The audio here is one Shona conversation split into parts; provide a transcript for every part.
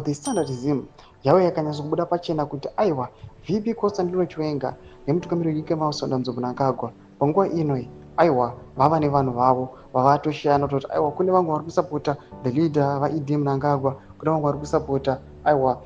the standardism yavo yakanyatsokubuda pachena kuti aiwa VP Constantino Chiwenga nemutungamiriri wenyika Emmerson Mnangagwa panguva inoi aiwa vava nevanhu vavo vavatoshayana kutoti aiwa kune vamwe vari kusapota the leader vaED Mnangagwa, kune vamwe vari kusapota aiwa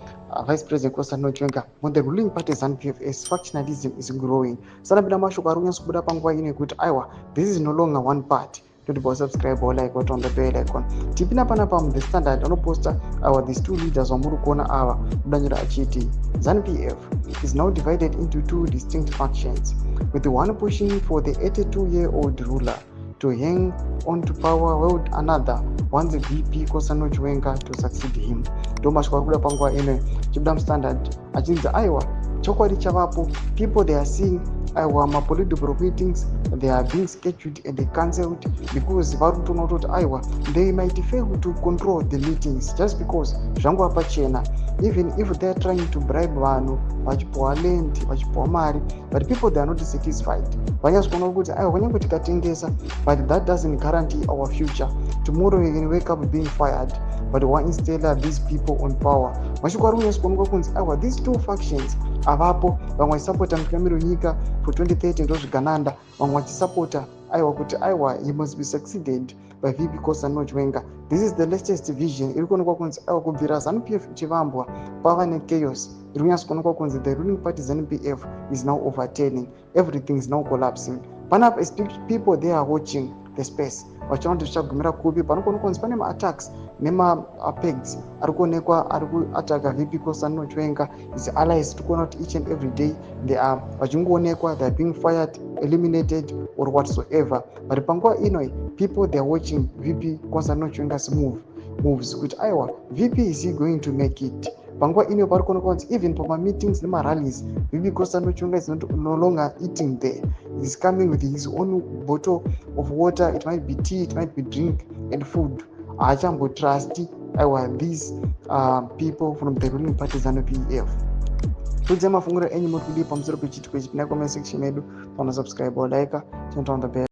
Vice President Constantino Chiwenga. When the ruling party ZANU-PF as factionalism is growing, sanapinda mashoko ari kunyatsokubuda panguva inoi kuti aiwa this is no longer one party. Don't subscribe or like on the bell icon. Tipina panapa the standard anoposta these two leaders wamuri kuona ava kudanyira achiti ZANU-PF is now divided into two distinct factions, with the one pushing for the 82-year-old ruler to hang on to power, while another wants the VP Constantino Chiwenga to succeed him. Domashwa kuda panguva ino chibdam standard achinzi aiwa chokwadi chavapo, people they are seeing aiwa political meetings they are being scheduled and they cancelled because varutona kuti aiwa they might fail to control the meetings just because zvangu pachena, even if they are trying to bribe vanhu vachipuwa land vachipuwa mari, but people they are not satisfied. Vanyatsokuona kuti aiwa kunyange tikatengesa but that doesn't guarantee our future. Tomorrow we can wake up being fired, but why instill these people on power? Mashoko ari kunyatsokuoneka kunzi aiwa these two factions avapo, vamwe vachisapota mutungamiriri wenyika for 2030 ndozvigananda, vamwe vachisapota aiwa kuti aiwa he must be succeeded by VP Constantino Chiwenga. This is the latest vision iri kuonekwa kunzi aiwa kubvira ZANU-PF ichivambwa pava nechaos iri kunyatsokuonekwa kunzi the ruling party ZANU-PF is now overturning, everything is now collapsing. Panapa as people they are watching the space vachiona kuti zvichagumira kupi. Panokuonekwa kunzi pane ma-attacks nema-pegs ari kuonekwa ari kuataka VP Constantino Chiwenga, his allies. Tikuona kuti each and every day they are vachingoonekwa, they are being fired, eliminated or whatsoever. But panguva inoi people they are watching VP Constantino Chiwenga's moves kuti aiwa VP is he going to make it. Panguva inoi pari kuonekwa kuti even pama-meetings nema-rallies VP Constantino Chiwenga is no longer eating there. He's coming with his own bottle of water, it might be tea, it might be drink and food. Haachambo trust aiwa these people from the ruling party ZANU-PF. Tudze mafunguro enyu muri kudii pamusoro pechitiko ichi? Pinda comment section yedu, subscribe or like, turn on the bell.